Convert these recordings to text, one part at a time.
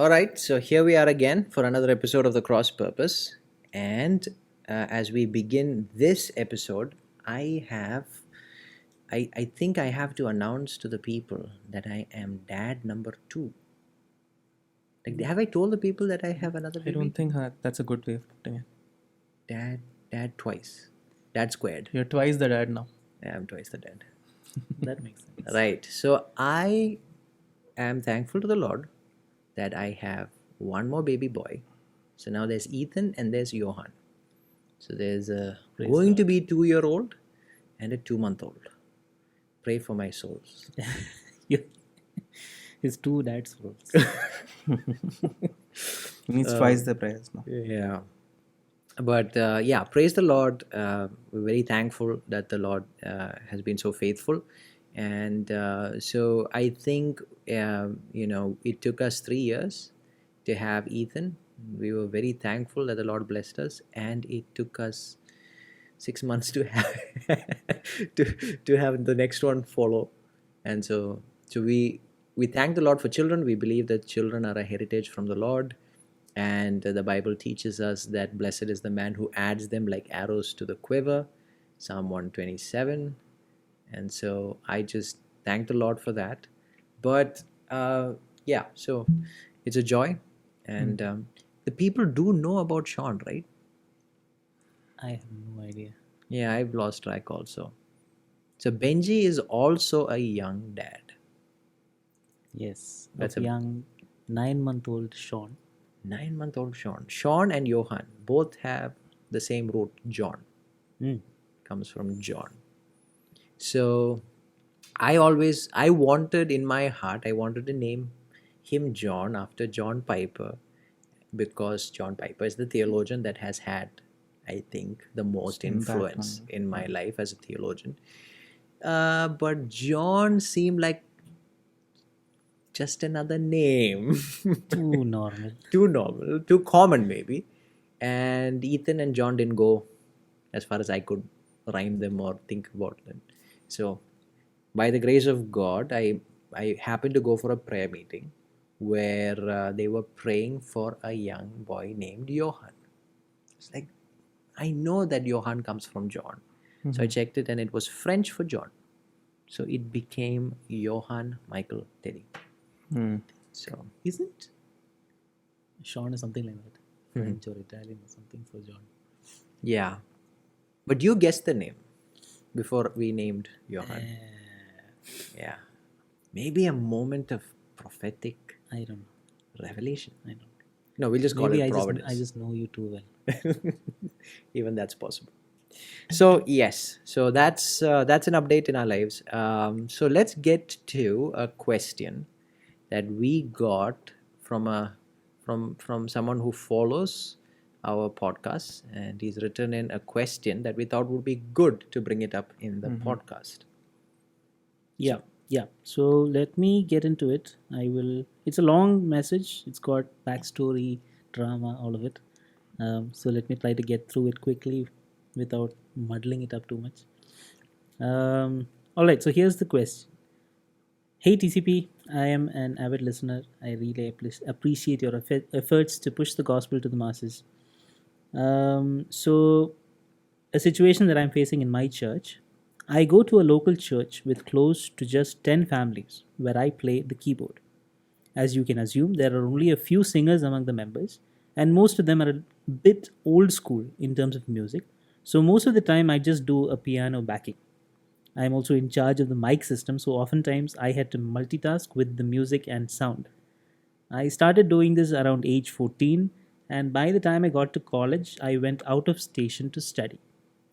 All right, so here we are again for another episode of The Cross Purpose. And as we begin this episode, I think I have to announce to the people that I am dad number 2. Like, have I told the people that I have another I baby? don't think that's a good way of putting it. Dad twice. Dad squared. You're twice the dad now. Yeah, I'm twice the dad. That makes sense. Right. So I am thankful to the Lord that I have one more baby boy. So now there's Ethan and there's Johan. So there's a Praise going to God. be 2-year-old and a 2-month-old. Pray for my souls. His two dads' roles. He needs twice the prayers now. Yeah. But yeah, praise the Lord. We're very thankful that the Lord has been so faithful. And so I think, it took us 3 years to have Ethan. We were very thankful that the Lord blessed us. And it took us 6 months to have to have the next one follow. And so we thank the Lord for children. We believe that children are a heritage from the Lord. And the Bible teaches us that blessed is the man who adds them like arrows to the quiver. Psalm 127. And so I just thank the Lord for that. But yeah, so it's a joy. And the people do know about Sean, right? I have no idea. Yeah, I've lost track also. So Benji is also a young dad. Yes. That's Of a- young 9-month-old Sean. 9-month-old Sean. Sean and Johan both have the same root, John. Comes from John. So I wanted in my heart, I wanted to name him John after John Piper, because John Piper is the theologian that has had, I think, the most Impact on influence you. in my life as a theologian. But John seemed like just another name. Too normal. Too normal, too common maybe. And Ethan and John didn't go as far as I could rhyme them or think about them. So by the grace of God, I happened to go for a prayer meeting where they were praying for a young boy named Johan. It's like, I know that Johan comes from John. So I checked it and it was French for John. So it became Johann Michael Teddy. So Isn't Sean is something like that? French or Italian or something for John. yeah. But you guessed the name before we named Johan. Yeah. Maybe a moment of prophetic I don't know. revelation. I don't. No, we'll just call Maybe it I providence. just know you too well. Even that's possible. So yes, so that's an update in our lives. So let's get to a question that we got from someone who follows our podcast, and he's written in a question that we thought would be good to bring it up in the podcast. Yeah. So let me get into it. It's a long message. It's got backstory, drama, all of it. So let me try to get through it quickly without muddling it up too much. All right. So here's the question. Hey TCP, I am an avid listener. I really appreciate your efforts to push the gospel to the masses. So a situation that I'm facing in my church. I go to a local church with close to just 10 families where I play the keyboard. As you can assume, there are only a few singers among the members, and most of them are a bit old school in terms of music. So most of the time, I just do a piano backing. I'm also in charge of the mic system, so oftentimes I had to multitask with the music and sound. I started doing this around age 14, and by the time I got to college, I went out of station to study.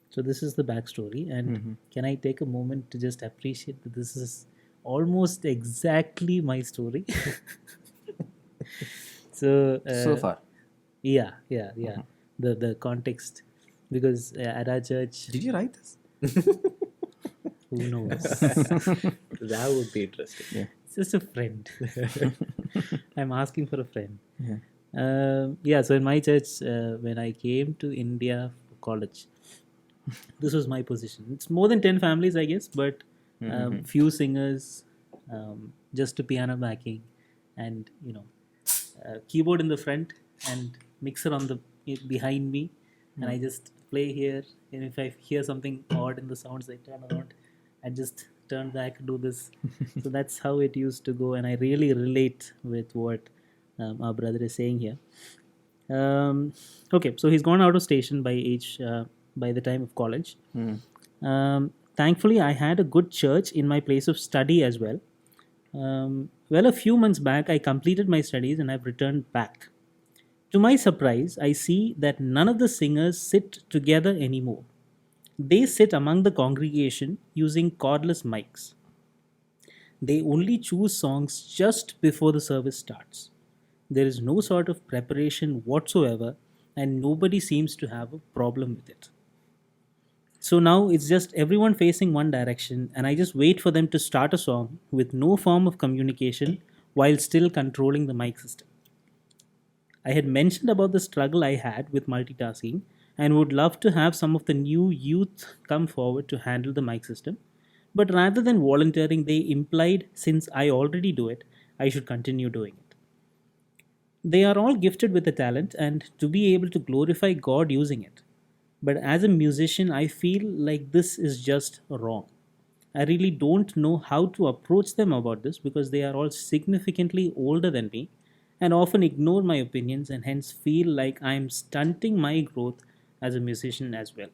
So this is the backstory, and can I take a moment to just appreciate that this is almost exactly my story. So So far. yeah. The context, because at our church, Did you write this? who knows? That would be interesting. Yeah. It's just a friend. I'm asking for a friend. Yeah. So in my church, when I came to India for college, this was my position. It's more than 10 families, I guess, but few singers, just a piano backing, and keyboard in the front and mixer on the behind me, and I just play here. And if I hear something odd in the sounds, I turn around and just turn back, do this. So that's how it used to go, and I really relate with what our brother is saying here. Okay, so he's gone out of station by the time of college. Thankfully, I had a good church in my place of study as well. Well, a few months back, I completed my studies and I've returned back. To my surprise, I see that none of the singers sit together anymore. They sit among the congregation using cordless mics. They only choose songs just before the service starts. There is no sort of preparation whatsoever, and nobody seems to have a problem with it. So now it's just everyone facing one direction, and I just wait for them to start a song with no form of communication while still controlling the mic system. I had mentioned about the struggle I had with multitasking and would love to have some of the new youth come forward to handle the mic system. But rather than volunteering, they implied since I already do it, I should continue doing it. They are all gifted with a talent and to be able to glorify God using it. But as a musician, I feel like this is just wrong. I really don't know how to approach them about this because they are all significantly older than me and often ignore my opinions and hence feel like I am stunting my growth as a musician as well.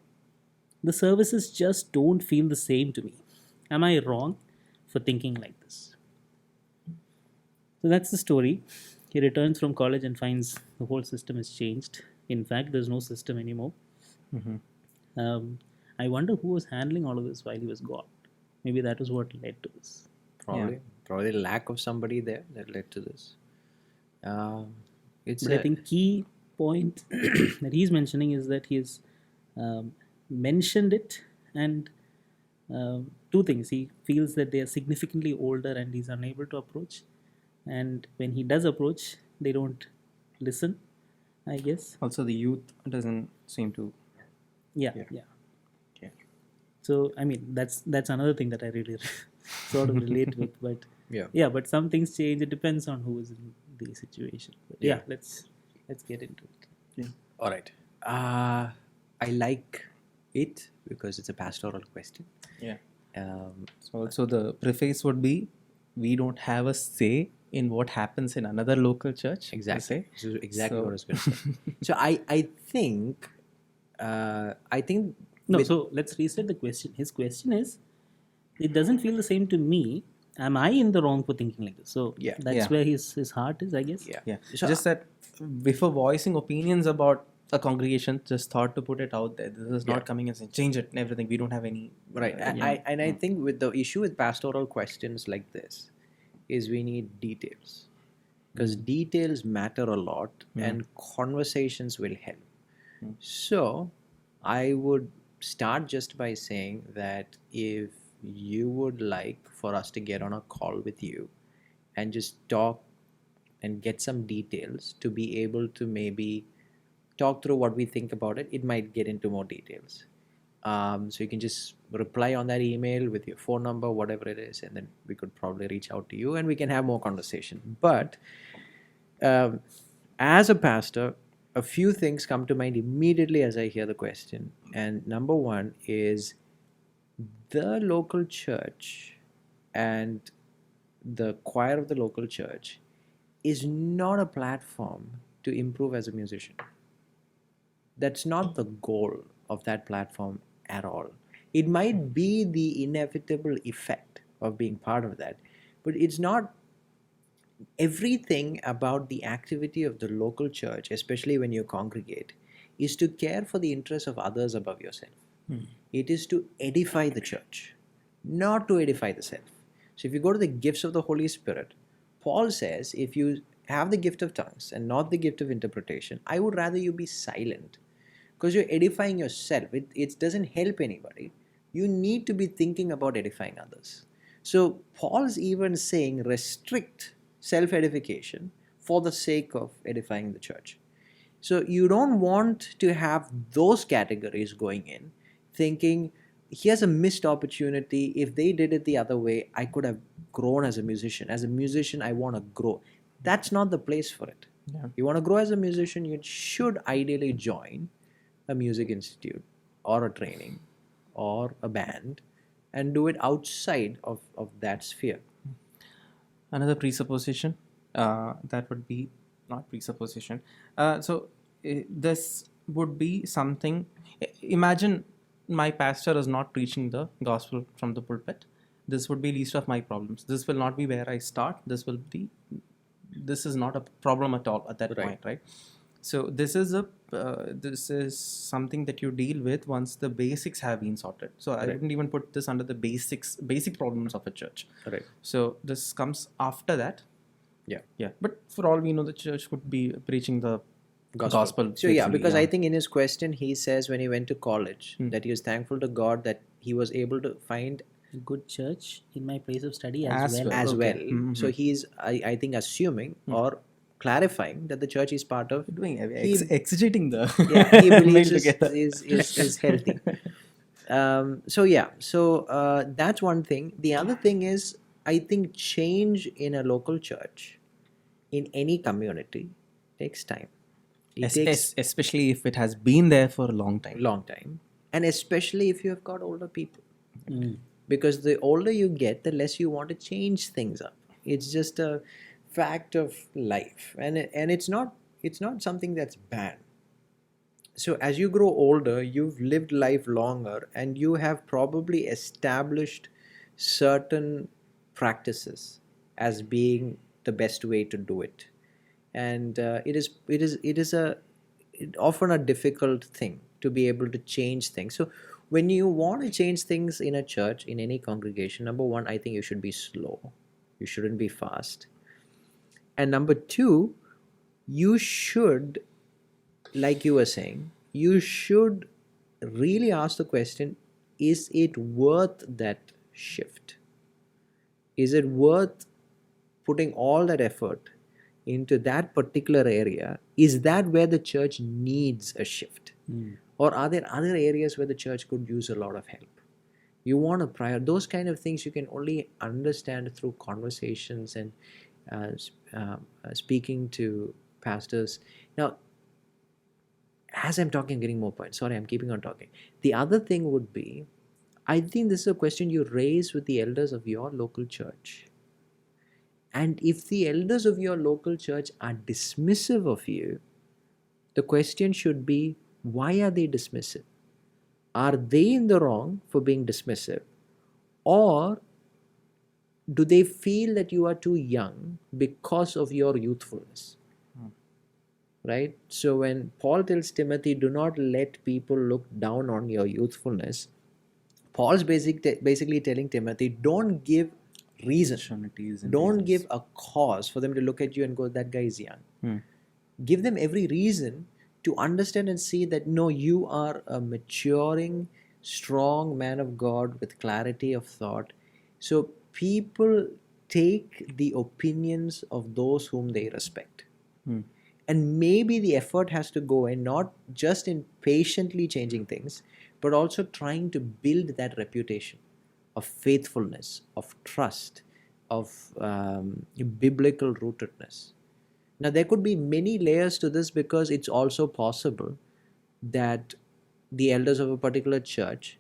The services just don't feel the same to me. Am I wrong for thinking like this? So that's the story. He returns from college and finds the whole system has changed. In fact, there's no system anymore. I wonder who was handling all of this while he was gone. Maybe that was what led to this. Probably the lack of somebody there that led to this. But I think key point that he's mentioning is that he's mentioned it and two things. He feels that they are significantly older and he's unable to approach. And when he does approach, they don't listen, I guess. Also, the youth doesn't seem to. Yeah. Okay. So I mean that's another thing that I really sort of relate with. But yeah. but some things change. It depends on who is in the situation. But yeah, let's get into it. Yeah. All right. I like it because it's a pastoral question. Yeah. So Also, the preface would be, we don't have a say in what happens in another local church. per exactly. se. This is exactly So- what I was going to say. So I think No, with- so let's reset the question. His question is, it doesn't feel the same to me. Am I in the wrong for thinking like this? So Yeah. that's Yeah. where his heart is, I guess. Yeah. So Just that before voicing opinions about a congregation, just thought to put it out there. This is not coming and saying, change it and everything. We don't have any. right. I think with the issue with pastoral questions like this is we need details because details matter a lot and conversations will help. So I would start just by saying that if you would like for us to get on a call with you and just talk and get some details to be able to maybe talk through what we think about it, it might get into more details. So you can just reply on that email with your phone number, whatever it is, and then we could probably reach out to you and we can have more conversation. But as a pastor, a few things come to mind immediately as I hear the question. And number one is the local church and the choir of the local church is not a platform to improve as a musician. That's not the goal of that platform at all. It might be the inevitable effect of being part of that, but it's not. Everything about the activity of the local church, especially when you congregate, is to care for the interests of others above yourself. It is to edify the church, not to edify the self. So if you go to the gifts of the Holy Spirit, Paul says, if you have the gift of tongues and not the gift of interpretation, I would rather you be silent because you're edifying yourself. It doesn't help anybody. You need to be thinking about edifying others. So Paul's even saying restrict self-edification for the sake of edifying the church. So you don't want to have those categories going in thinking, here's a missed opportunity. If they did it the other way, I could have grown as a musician. As a musician, I want to grow. That's not the place for it. Yeah. You want to grow as a musician, you should ideally join a music institute or a training or a band and do it outside of that sphere. Another presupposition, that would be not presupposition. This would be something. Imagine my pastor is not preaching the gospel from the pulpit. This would be least of my problems. This will not be where I start. This is not a problem at all at that Right. point, right? So this is something that you deal with once the basics have been sorted. So I Right. wouldn't even put this under the basic problems of a church. Right. So this comes after that. Yeah. Yeah. But for all we know, the church could be preaching the gospel. So yeah, faithfully, because I think in his question he says when he went to college Hmm. that he was thankful to God that he was able to find A good church in my place of study As as well. well. as Okay. well. Mhm. So he's I think assuming or clarifying that the church is part of doing he, exegeting the yeah, he mail believes together. is healthy. So yeah, so that's one thing. The other thing is I think change in a local church, in any community, takes time. It takes Especially if it has been there for a long time. long time, and especially if you have got older people, Mm. because the older you get, the less you want to change things up. It's just a fact of life, and it's not something that's bad. So as you grow older, you've lived life longer, and you have probably established certain practices as being the best way to do it. And often a difficult thing to be able to change things. So when you want to change things in a church, in any congregation, number one, I think you should be slow. You shouldn't be fast. And number two, you should, like you were saying, you should really ask the question, is it worth that shift? Is it worth putting all that effort into that particular area? Is that where the church needs a shift? Or are there other areas where the church could use a lot of help? You want to those kind of things you can only understand through conversations and speaking to pastors. Now, as I'm talking, getting more points. Sorry, I'm keeping on talking. The other thing would be, I think this is a question you raise with the elders of your local church. And if the elders of your local church are dismissive of you, the question should be, why are they dismissive? Are they in the wrong for being dismissive? Or do they feel that you are too young because of your youthfulness? Right? So when Paul tells Timothy, do not let people look down on your youthfulness, Paul's basically telling Timothy, don't give reason. Opportunities and Don't reasons. give a cause for them to look at you and go, that guy is young. Hmm. Give them every reason to understand and see that no, you are a maturing, strong man of God with clarity of thought. So people take the opinions of those whom they respect. Hmm. And maybe the effort has to go in not just in patiently changing things, but also trying to build that reputation of faithfulness, of trust, of biblical rootedness. Now, there could be many layers to this, because it's also possible that the elders of a particular church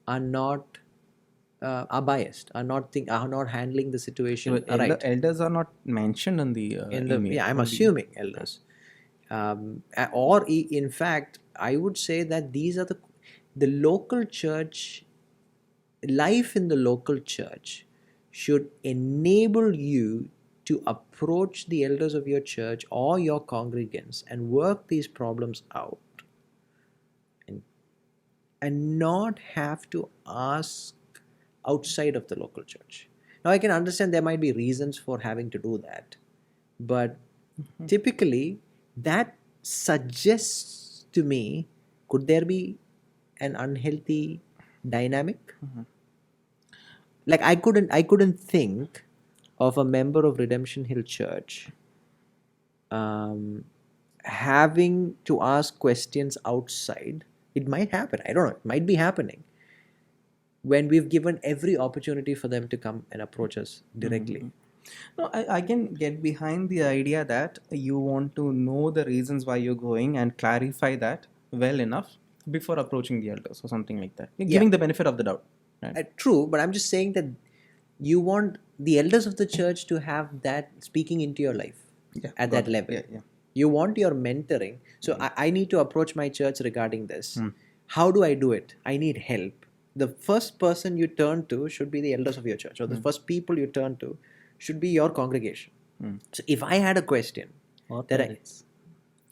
are not are biased, are not handling the situation Well, right. elders are not mentioned in the In the email. yeah, I'm Only- assuming elders, or in fact, I would say that these are the local church. Life in the local church should enable you to approach the elders of your church or your congregants and work these problems out, and not have to ask outside of the local church. Now, I can understand there might be reasons for having to do that, but typically that suggests to me, could there be an unhealthy dynamic? Like I couldn't think of a member of Redemption Hill Church having to ask questions outside. It might happen, I don't know, it might be happening when we've given every opportunity for them to come and approach us directly. No, I can get behind the idea that you want to know the reasons why you're going and clarify that well enough before approaching the elders or something like that. You're Yeah. giving the benefit of the doubt. Right? True, but I'm just saying that you want the elders of the church to have that speaking into your life Yeah, at got that it. level. Yeah, yeah. You want your mentoring. So I need to approach my church regarding this. How do I do it? I need help. The first person you turn to should be the elders of your church, or the first people you turn to should be your congregation. So if I had a question, Or that parents.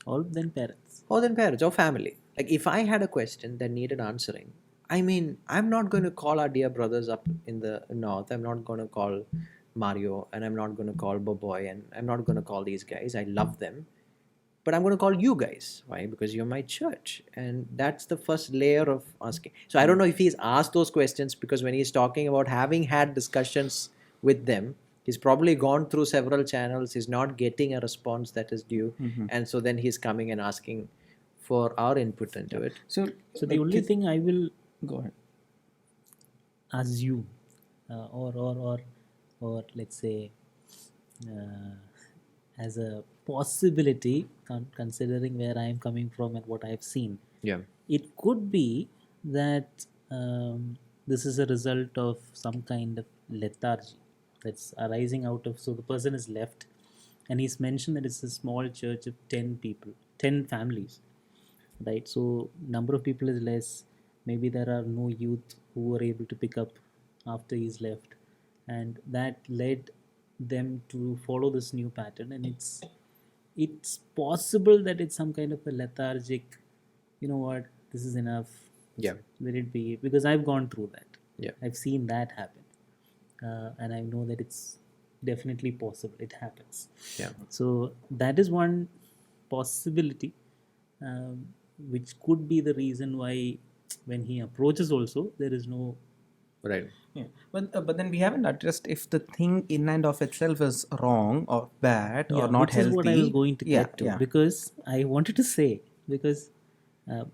All then parents. or then parents or family, like if I had a question that needed answering, I mean, I'm not going to call our dear brothers up in the north. I'm not going to call Mario, and I'm not going to call Boboy, and I'm not going to call these guys. I love them, but I'm going to call you guys. Why? Because you're my church, and that's the first layer of asking. So I don't know if he's asked those questions, because when he's talking about having had discussions with them, he's probably gone through several channels. He's not getting a response that is due, and so then he's coming and asking for our input into it. So, So the only thing I will go ahead. assume, or let's say, uh, as a possibility, considering where I am coming from and what I have seen, Yeah. it could be that this is a result of some kind of lethargy that's arising out of. So the person is left, and he's mentioned that it's a small church of 10 people, 10 families, right? So number of people is less. Maybe there are no youth who were able to pick up after he's left, and that led them to follow this new pattern. And it's possible that it's some kind of a lethargic, you know what, this is enough, Yeah. let it be, because I've gone through that. Yeah. I've seen that happen, and I know that it's definitely possible, it happens. Yeah. So that is one possibility, which could be the reason why when he approaches also there is no. Right. Yeah, but then we haven't addressed if the thing in and of itself is wrong or bad or not which healthy. is what I was going to Yeah, get to, yeah. because I wanted to say, because uh,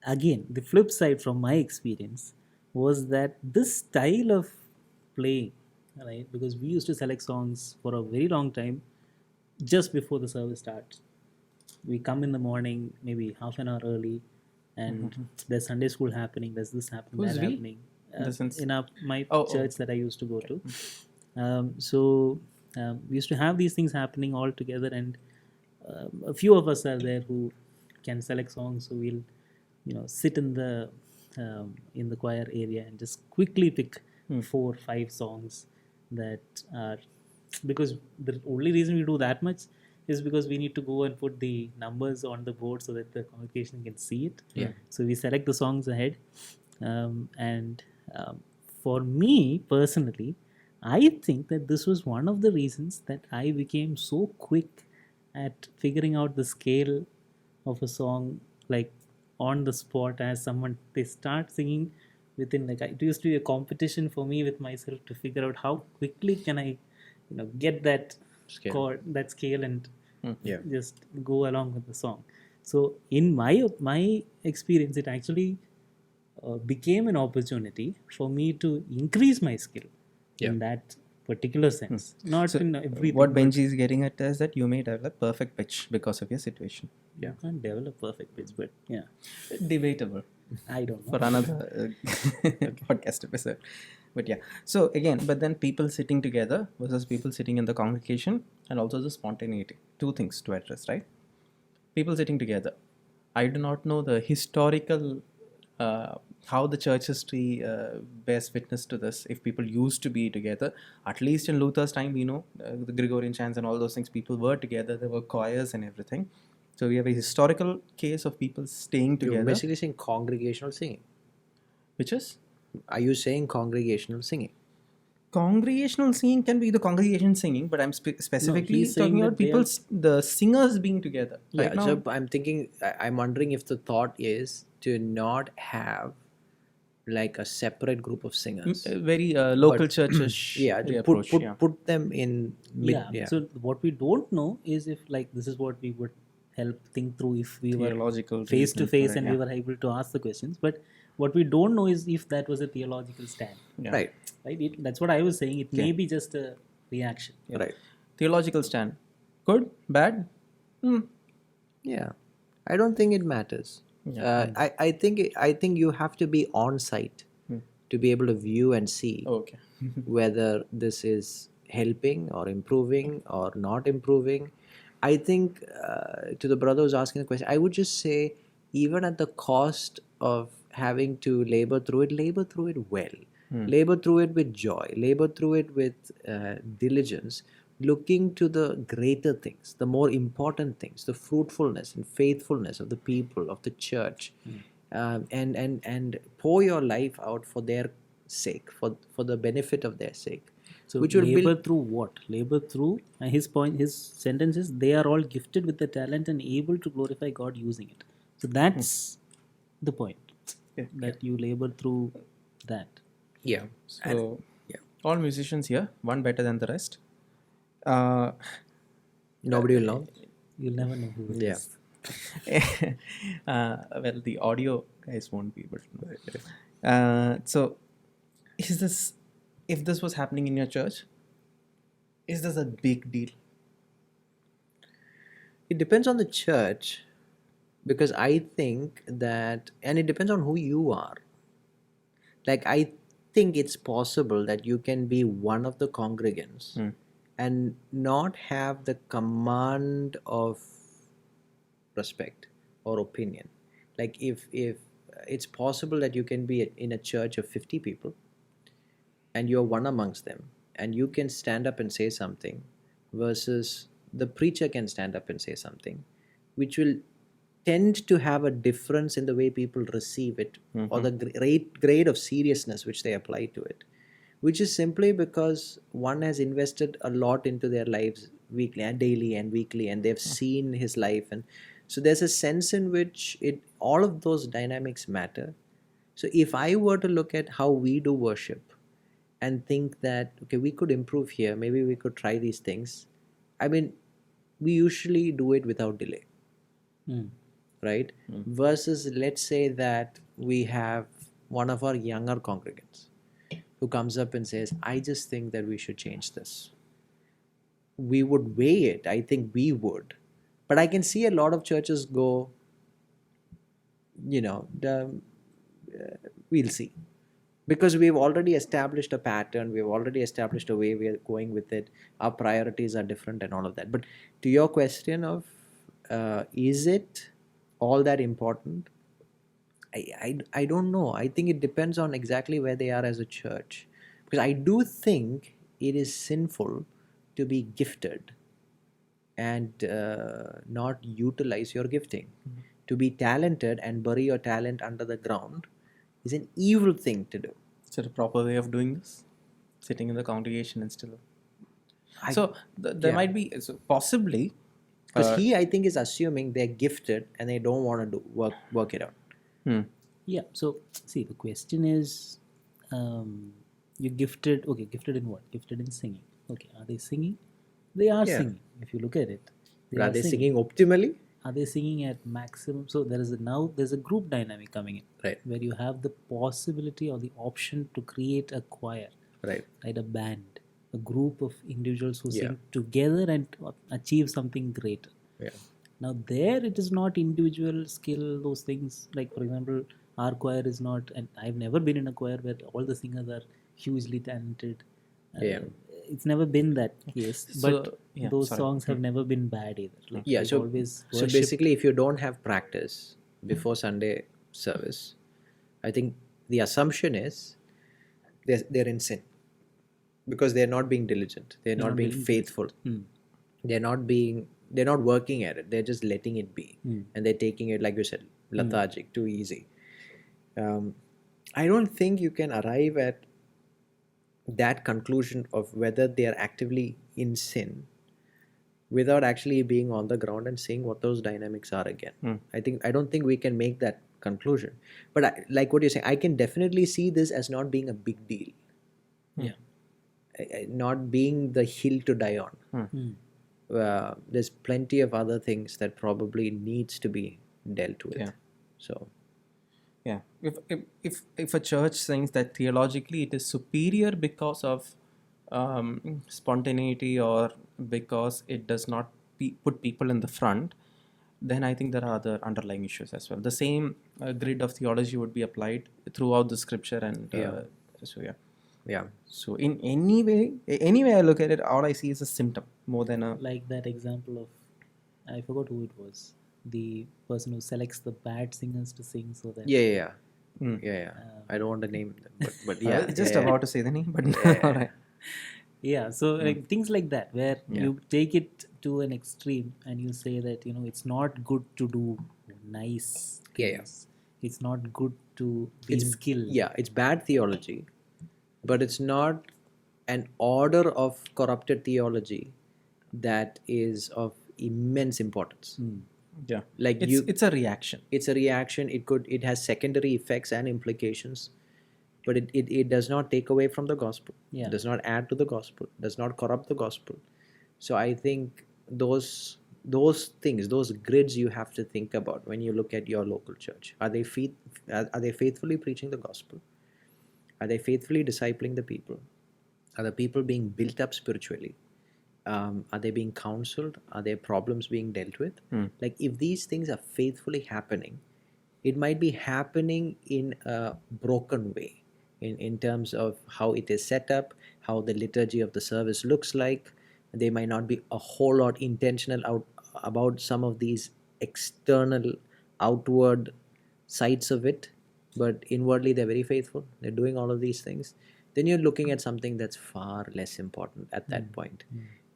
again the flip side from my experience was that this style of playing, right, because we used to select songs for a very long time just before the service starts. We come in the morning maybe half an hour early, and there's Sunday school happening, there's this happening, Who's that we? happening, In the sense- in my Oh, church that I used to go to. So we used to have these things happening all together, and a few of us are there who can select songs, so we'll sit in the choir area and just quickly pick 4-5 songs that are, because the only reason we do that much is because we need to go and put the numbers on the board so that the congregation can see it. Yeah. So we select the songs ahead, and for me personally, I think that this was one of the reasons that I became so quick at figuring out the scale of a song, like on the spot, as someone they start singing within, like, it used to be a competition for me with myself to figure out how quickly can I get that Scale. chord, that scale, and Yeah. just go along with the song. So in my experience, it actually became an opportunity for me to increase my skill Yeah. in that particular sense, not in everything. What but Benji is getting at is that you may develop perfect pitch because of your situation. you can't develop perfect pitch, but yeah, Debatable I don't know. for another podcast episode. But yeah, so again, but then people sitting together versus people sitting in the congregation, and also the spontaneity. Two things to address, right? People sitting together. I do not know the historical, how the church history bears witness to this. If people used to be together, at least in Luther's time, we know the Gregorian chants and all those things, people were together. There were choirs and everything. So we have a historical case of people staying You're together, basically saying congregational singing. which is Are you saying congregational singing? congregational singing can be the congregation singing, but I'm specifically he's saying talking that about they people, the singers being together. Yeah. Right now, So I'm thinking, I'm wondering if the thought is to not have like a separate group of singers. very local But- churches. Yeah. To approach. put them in mid. Yeah. So what we don't know is if, like, this is what we would help think through if we were Theological face to reason face for it, and yeah. we were able to ask the questions. But what we don't know is if that was a theological stand. Yeah. Right. Right? That's what I was saying. It may be just a reaction. Right. Theological stand. Good? Bad? Hmm. Yeah. I don't think it matters. Yeah. I think you have to be on site to be able to view and see Okay. whether this is helping or improving or not improving. I think to the brother who's asking the question, I would just say, even at the cost of having to labor through it well, labor through it with joy, labor through it with diligence, looking to the greater things, the more important things, the fruitfulness and faithfulness of the people of the church, and pour your life out for their sake, for the benefit of their sake, So which will labor build. through what? Labor through his sentence is they are all gifted with the talent and able to glorify God using it. So that's the point. Yeah. That you labor through that. Yeah. So, Yeah. all musicians here, one better than the rest. Uh, Nobody will know. You'll never know who it Yeah. is. well, the audio guys won't be able to know. So, is this, if this was happening in your church, is this a big deal? It depends on the church, because I think that, and it depends on who you are. Like, I think it's possible that you can be one of the congregants and not have the command of respect or opinion. Like, if it's possible that you can be in a church of 50 people and you're one amongst them, and you can stand up and say something, versus the preacher can stand up and say something, which will tend to have a difference in the way people receive it, or the grade of seriousness which they apply to it, which is simply because one has invested a lot into their lives weekly and daily and weekly, and they've seen his life, and so there's a sense in which it all of those dynamics matter. So if I were to look at how we do worship and think that, okay, we could improve here, maybe we could try these things, I mean, we usually do it without delay, right? Versus, let's say that we have one of our younger congregants who comes up and says, I just think that we should change this. We would weigh it. I think we would. But I can see a lot of churches go, we'll see. Because we've already established a pattern, we've already established a way we are going with it, our priorities are different and all of that. But to your question of, is it all that important? I don't know. I think it depends on exactly where they are as a church. Because I do think it is sinful to be gifted and not utilize your gifting. To be talented and bury your talent under the ground is an evil thing to do. Is there a proper way of doing this? Sitting in the congregation and still. So, there might be, so possibly. Because I think, is assuming they're gifted and they don't want to work it out. Yeah. So see, the question is, you're gifted. Okay, gifted in what? Gifted in singing. Okay, are they singing? They are Yeah. singing. If you look at it, Are they singing optimally? Are they singing at maximum? So there's a group dynamic coming in, Right. where you have the possibility or the option to create a choir, Right. right? A band, a group of individuals who Yeah. sing together and achieve something greater. Yeah. Now there it is not individual skill, those things. Like for example, our choir is not, and I've never been in a choir where all the singers are hugely talented. Yeah. It's never been that case, but So, yeah, those sorry. songs have never been bad either. Like Yeah. we've So always so worshipped. basically, if you don't have practice before Sunday service, I think the assumption is they're in sin, because they're not being diligent, they're not being faithful, they're not working at it, they're just letting it be, and they're taking it, like you said, lethargic, too easy. I don't think you can arrive at that conclusion of whether they are actively in sin without actually being on the ground and seeing what those dynamics are again. I don't think we can make that conclusion. But like what you're saying, I can definitely see this as not being a big deal. Yeah. Not being the hill to die on. There's plenty of other things that probably needs to be dealt with. Yeah. So Yeah, if a church thinks that theologically it is superior because of spontaneity or because it does not put people in the front, then I think there are other underlying issues as well. The same grid of theology would be applied throughout the scripture, and Yeah. so yeah. Yeah. So in any way I look at it, all I see is a symptom more than a. Like that example of, I forgot who it was, the person who selects the bad singers to sing so that Yeah. Yeah. Yeah. Mm. Yeah. Yeah. I don't want to name them, but I yeah. was just Yeah. about to say the name, but Yeah. all right. yeah, so like things like that where Yeah. you take it to an extreme and you say that it's not good to do nice Yeah, yeah. things. It's not good to be It's skilled. yeah. It's bad theology, but it's not an order of corrupted theology that is of immense importance. Yeah. Like It's a reaction. it's a reaction. It has secondary effects and implications, but it does not take away from the gospel. Yeah. It does not add to the gospel, does not corrupt the gospel. So I think those things, those grids, you have to think about when you look at your local church. Are they faithfully preaching the gospel? Are they faithfully discipling the people? Are the people being built up spiritually? Are they being counseled? Are there problems being dealt with? Like, if these things are faithfully happening, it might be happening in a broken way in terms of how it is set up, how the liturgy of the service looks like. They might not be a whole lot intentional about some of these external, outward sides of it, but inwardly they're very faithful. They're doing all of these things. Then you're looking at something that's far less important at that point.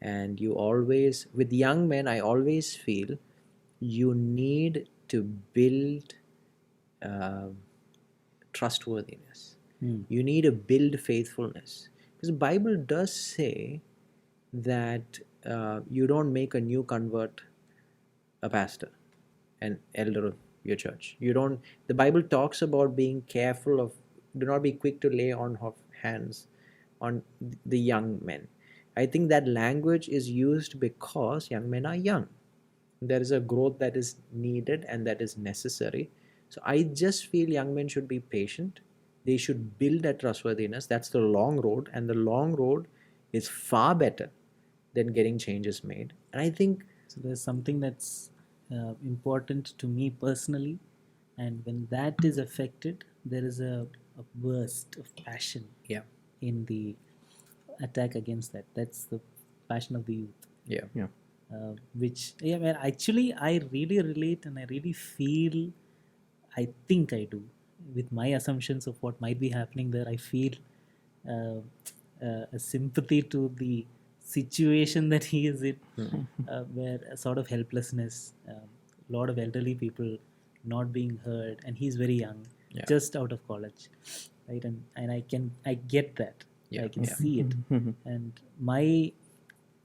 And you always, with young men, I always feel you need to build uh, trustworthiness. You need to build faithfulness, because the Bible does say that you don't make a new convert a pastor, an elder of your church. You don't. The Bible talks about being careful of. Do not be quick to lay on of hands on the young men. I think that language is used because young men are young. There is a growth that is needed and that is necessary. So I just feel young men should be patient. They should build that trustworthiness. That's the long road, and the long road is far better than getting changes made. And I think, So there's something that's important to me personally, and when that is affected, there is a burst of passion yeah, in the attack against that. That's the passion of the youth, yeah, Yeah. which yeah, man, actually I really relate and I really feel. I think I do, with my assumptions of what might be happening there. I feel uh, a sympathy to the situation that he is in, where a sort of helplessness, a lot of elderly people not being heard, and he's very young, Yeah. just out of college, right? And I get that, Yeah, I can yeah. see it, and my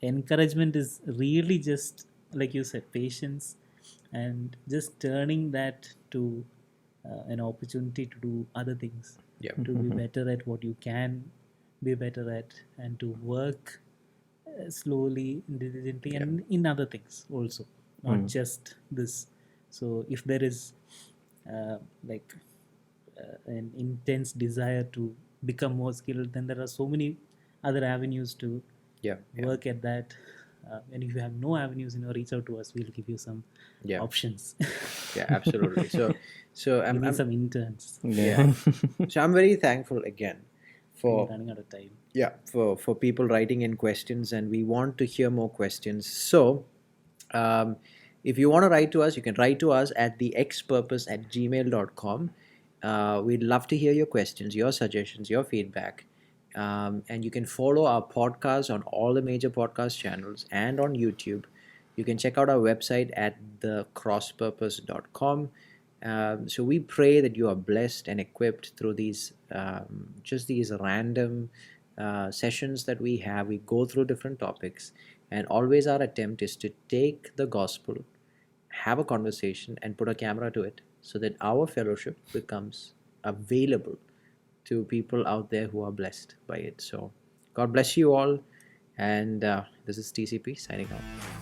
encouragement is really just like you said, patience, and just turning that to an opportunity to do other things, Yeah. to be better at what you can be better at, and to work slowly, diligently, and in other things also, not just this. So if there is like an intense desire to become more skilled, then there are so many other avenues to Yeah, yeah, work at that. And if you have no avenues, reach out to us. We'll give you some yeah, options. yeah, absolutely. So Give me I'm some interns. yeah. So I'm very thankful again We're for running out of time. yeah for people writing in questions, and we want to hear more questions. So if you want to write to us, you can write to us at theexpurpose@gmail.com. We'd love to hear your questions, your suggestions, your feedback. And you can follow our podcast on all the major podcast channels and on YouTube. You can check out our website at thecrosspurpose.com. So we pray that you are blessed and equipped through these just these random sessions that we have. We go through different topics, and always our attempt is to take the gospel, have a conversation, and put a camera to it so that our fellowship becomes available to people out there who are blessed by it. So God bless you all, and this is TCP signing out.